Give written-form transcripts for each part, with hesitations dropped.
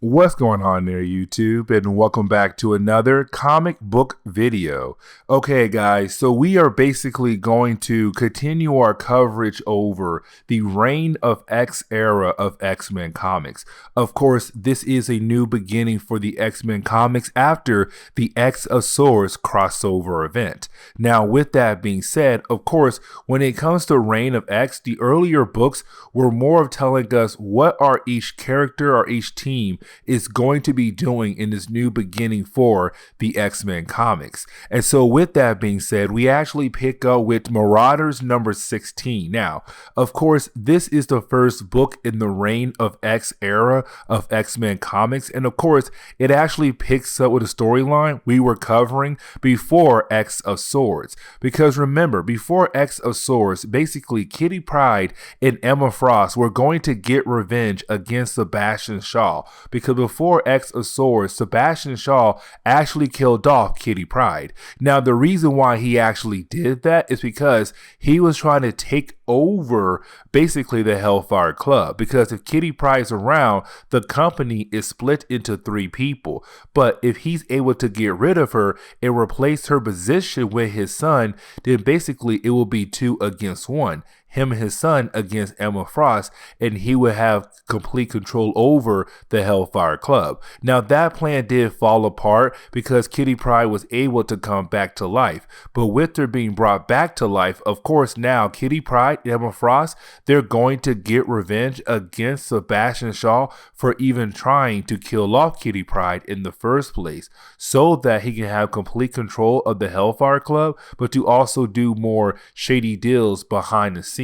What's going on there, YouTube, and welcome back to another comic book video. Okay, guys, so we are basically going to continue our coverage over the Reign of X era of X-Men comics. Of course, this is a new beginning for the X-Men comics after the X of Swords crossover event. Now, with that being said, of course, when it comes to Reign of X, the earlier books were more of telling us what are each character or each team is going to be doing in this new beginning for the X-Men comics. And so with that being said, we actually pick up with Marauders number 16. Now, of course, this is the first book in the Reign of X era of X-Men comics. And of course, it actually picks up with a storyline we were covering before X of Swords. Because remember, before X of Swords, basically Kitty Pryde and Emma Frost were going to get revenge against Sebastian Shaw. Because before X of Swords, Sebastian Shaw actually killed off Kitty Pryde. Now, the reason why he actually did that is because he was trying to take over basically the Hellfire Club, because if Kitty Pryde's around, the company is split into three people. But if he's able to get rid of her and replace her position with his son, then basically it will be 2 against 1. Him and his son against Emma Frost, and he would have complete control over the Hellfire Club. Now, that plan did fall apart because Kitty Pryde was able to come back to life. But with her being brought back to life, of course, now Kitty Pryde and Emma Frost, they're going to get revenge against Sebastian Shaw for even trying to kill off Kitty Pryde in the first place, so that he can have complete control of the Hellfire Club, but to also do more shady deals behind the scenes.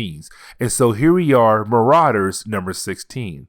And so here we are, Marauders number 16.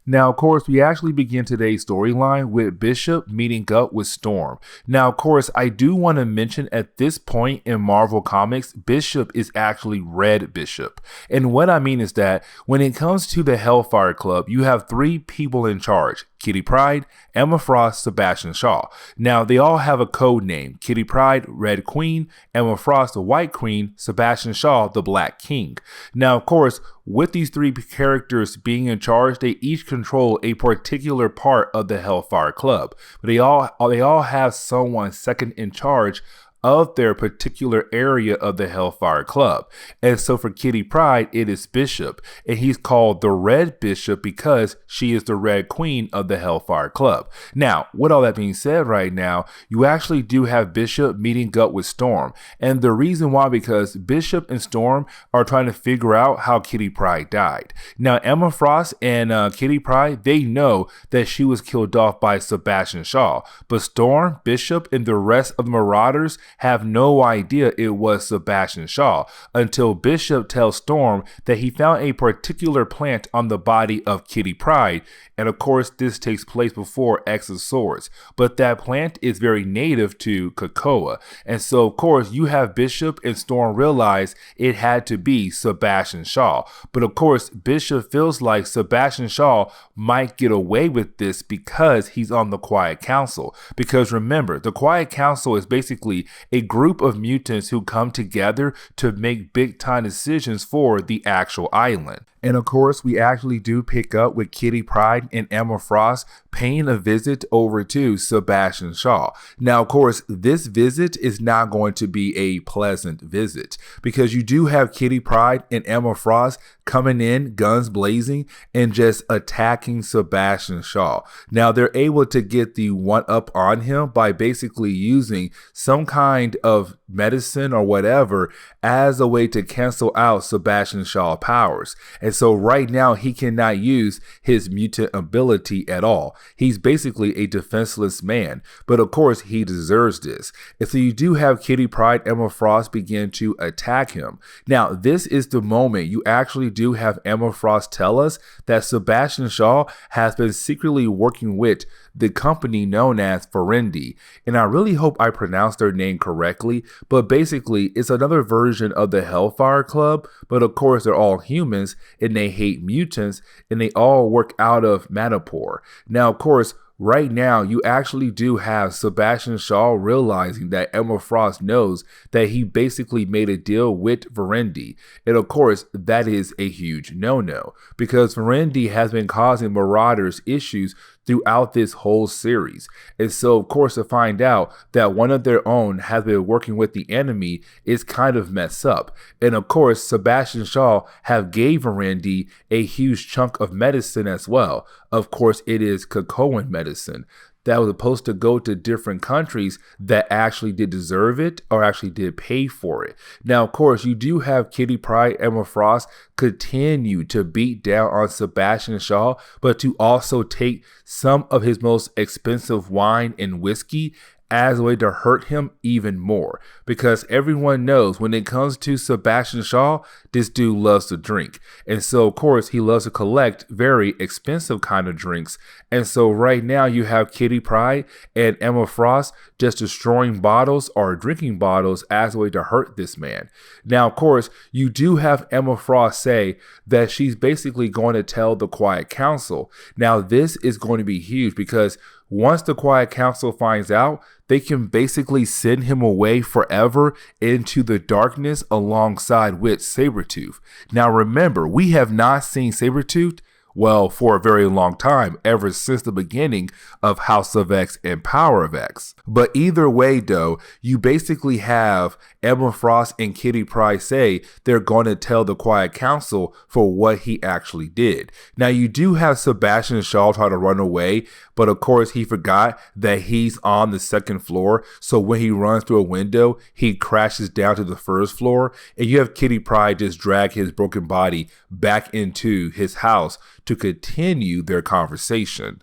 Now, of course, we actually begin today's storyline with Bishop meeting up with Storm. Now, of course, I do want to mention at this point in Marvel Comics, Bishop is actually Red Bishop. And what I mean is that when it comes to the Hellfire Club, you have 3 people in charge: Kitty Pryde, Emma Frost, Sebastian Shaw. Now, they all have a code name: Kitty Pryde, Red Queen; Emma Frost, the White Queen; Sebastian Shaw, the Black King. Now, of course, with these 3 characters being in charge, they each control a particular part of the Hellfire Club. But they all have someone second in charge of their particular area of the Hellfire Club. And so for Kitty Pryde, it is Bishop, and he's called the Red Bishop because she is the Red Queen of the Hellfire Club. Now, with all that being said right now, you actually do have Bishop meeting up with Storm. And the reason why, because Bishop and Storm are trying to figure out how Kitty Pryde died. Now, Emma Frost and Kitty Pryde, they know that she was killed off by Sebastian Shaw. But Storm, Bishop, and the rest of the Marauders have no idea it was Sebastian Shaw until Bishop tells Storm that he found a particular plant on the body of Kitty Pryde. And of course, this takes place before X of Swords, but that plant is very native to COPPA. And so, of course, you have Bishop and Storm realize it had to be Sebastian Shaw. But of course, Bishop feels like Sebastian Shaw might get away with this because he's on the Quiet Council. Because remember, the Quiet Council is basically a group of mutants who come together to make big time decisions for the actual island. And of course, we actually do pick up with Kitty Pryde and Emma Frost paying a visit over to Sebastian Shaw. Now, of course, this visit is not going to be a pleasant visit because you do have Kitty Pryde and Emma Frost coming in guns blazing and just attacking Sebastian Shaw. Now, they're able to get the one up on him by basically using some kind of medicine or whatever as a way to cancel out Sebastian Shaw's powers. And so right now he cannot use his mutant ability at all. He's basically a defenseless man, but of course he deserves this. And so you do have Kitty Pryde, Emma Frost begin to attack him. Now, this is the moment you actually do have Emma Frost tell us that Sebastian Shaw has been secretly working with the company known as Ferendi. And I really hope I pronounced their name correctly, but basically it's another version of the Hellfire Club, but of course they're all humans and they hate mutants and they all work out of Madripoor. Now, of course, right now, you actually do have Sebastian Shaw realizing that Emma Frost knows that he basically made a deal with Ferendi. And of course, that is a huge no-no because Ferendi has been causing Marauders issues throughout this whole series. And so, of course, to find out that one of their own has been working with the enemy is kind of messed up. And of course, Sebastian Shaw have gave Randy a huge chunk of medicine as well. Of course, it is cocoa medicine that was supposed to go to different countries that actually did deserve it or actually did pay for it. Now, of course, you do have Kitty Pryde, Emma Frost continue to beat down on Sebastian Shaw, but to also take some of his most expensive wine and whiskey as a way to hurt him even more, because everyone knows when it comes to Sebastian Shaw, this dude loves to drink. And so, of course, he loves to collect very expensive kind of drinks. And so right now you have Kitty Pryde and Emma Frost just destroying bottles or drinking bottles as a way to hurt this man. Now, of course, you do have Emma Frost say that she's basically going to tell the Quiet Council. Now, this is going to be huge because once the Quiet Council finds out, they can basically send him away forever into the darkness alongside with Sabretooth. Now remember, we have not seen Sabretooth, well, for a very long time, ever since the beginning of House of X and Power of X. But either way, though, you basically have Emma Frost and Kitty Pryde say they're going to tell the Quiet Council for what he actually did. Now, you do have Sebastian Shaw try to run away, but of course, he forgot that he's on the second floor. So when he runs through a window, he crashes down to the first floor. And you have Kitty Pryde just drag his broken body back into his house to continue their conversation.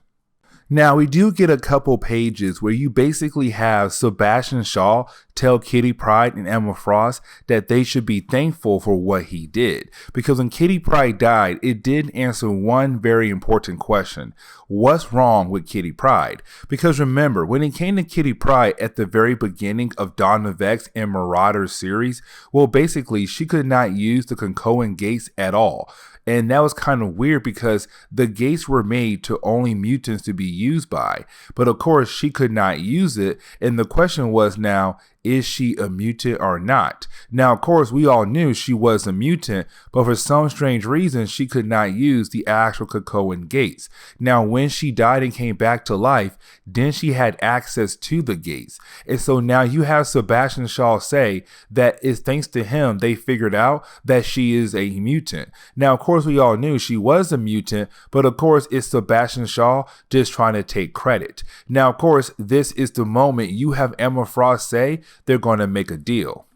Now, we do get a couple pages where you basically have Sebastian Shaw tell Kitty Pryde and Emma Frost that they should be thankful for what he did. Because when Kitty Pryde died, it did answer one very important question. What's wrong with Kitty Pryde? Because remember, when it came to Kitty Pryde at the very beginning of Dawn of X and Marauders series, well, basically, she could not use the Krakoan gates at all. And that was kind of weird because the gates were made to only mutants to be used by. But of course, she could not use it. And the question was now, is she a mutant or not? Now, of course, we all knew she was a mutant, but for some strange reason, she could not use the actual Krakoan gates. Now, when she died and came back to life, then she had access to the gates. And so now you have Sebastian Shaw say that it's thanks to him they figured out that she is a mutant. Now, of course, we all knew she was a mutant, but of course, it's Sebastian Shaw just trying to take credit. Now, of course, this is the moment you have Emma Frost say they're going to make a deal.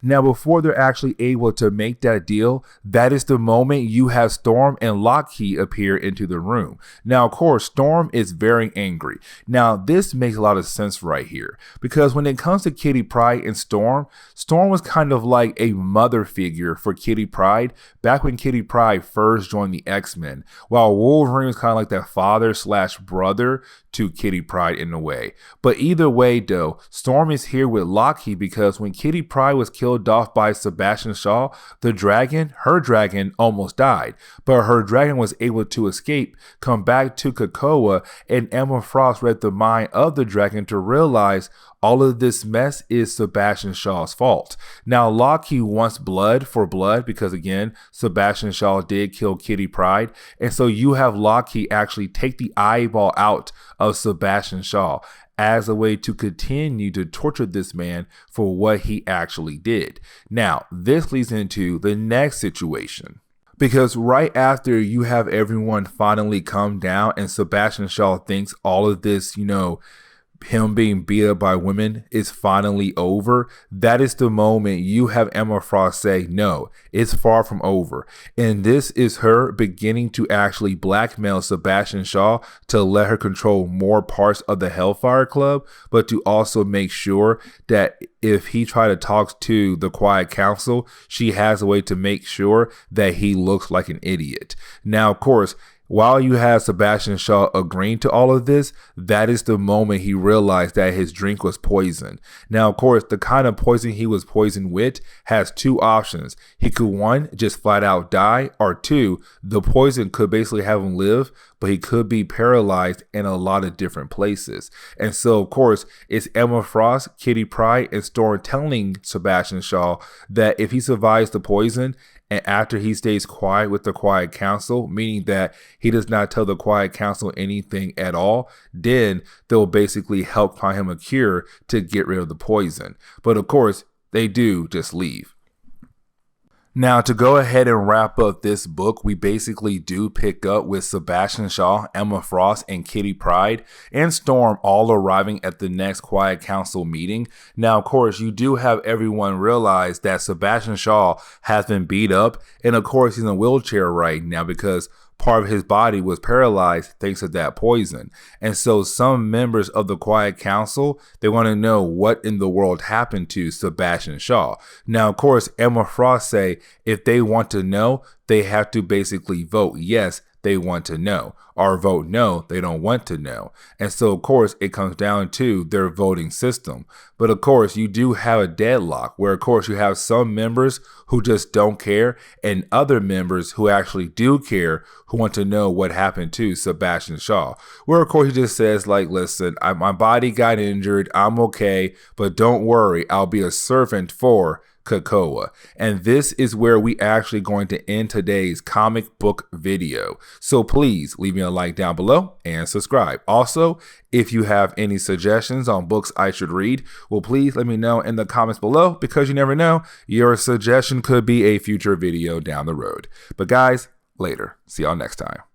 Now, before they're actually able to make that deal, that is the moment you have Storm and Lockheed appear into the room. Now, of course, Storm is very angry. Now, this makes a lot of sense right here because when it comes to Kitty Pryde and Storm, Storm was kind of like a mother figure for Kitty Pryde back when Kitty Pryde first joined the X-Men, while Wolverine was kind of like that father/brother to Kitty Pryde in a way. But either way, though, Storm is here with Lockheed because when Kitty Pryde was killed off by Sebastian Shaw, her dragon almost died, but her dragon was able to escape, come back to Krakoa, and Emma Frost read the mind of the dragon to realize all of this mess is Sebastian Shaw's fault. Now, Lockheed wants blood for blood because, again, Sebastian Shaw did kill Kitty Pryde. And so you have Lockheed actually take the eyeball out of Sebastian Shaw as a way to continue to torture this man for what he actually did. Now, this leads into the next situation. Because right after you have everyone finally come down and Sebastian Shaw thinks all of this, him being beat up by women is finally over, that is the moment you have Emma Frost say, no, it's far from over. And this is her beginning to actually blackmail Sebastian Shaw to let her control more parts of the Hellfire Club, but to also make sure that if he try to talk to the Quiet Council, she has a way to make sure that he looks like an idiot. Now, of course, while you have Sebastian Shaw agreeing to all of this, that is the moment he realized that his drink was poison. Now, of course, the kind of poison he was poisoned with has two options. He could, one, just flat out die, or two, the poison could basically have him live, but he could be paralyzed in a lot of different places. And so, of course, it's Emma Frost, Kitty Pryde, and Storm telling Sebastian Shaw that if he survives the poison And after he stays quiet with the Quiet Council, meaning that he does not tell the Quiet Council anything at all, then they'll basically help find him a cure to get rid of the poison. But of course, they do just leave. Now, to go ahead and wrap up this book, we basically do pick up with Sebastian Shaw, Emma Frost, and Kitty Pryde and Storm all arriving at the next Quiet Council meeting. Now, of course, you do have everyone realize that Sebastian Shaw has been beat up, and of course, he's in a wheelchair right now because part of his body was paralyzed thanks to that poison. And so some members of the Quiet Council, they want to know what in the world happened to Sebastian Shaw. Now, of course, Emma Frost say if they want to know, they have to basically vote yes, they want to know, or vote no, they don't want to know. And so, of course, it comes down to their voting system. But of course, you do have a deadlock where, of course, you have some members who just don't care and other members who actually do care, who want to know what happened to Sebastian Shaw. Where, of course, he just says, like, listen, my body got injured, I'm okay, but don't worry, I'll be a servant for COPPA. And this is where we actually going to end today's comic book video. So please leave me a like down below and subscribe. Also, if you have any suggestions on books I should read, well, please let me know in the comments below, because you never know, your suggestion could be a future video down the road. But guys, later. See y'all next time.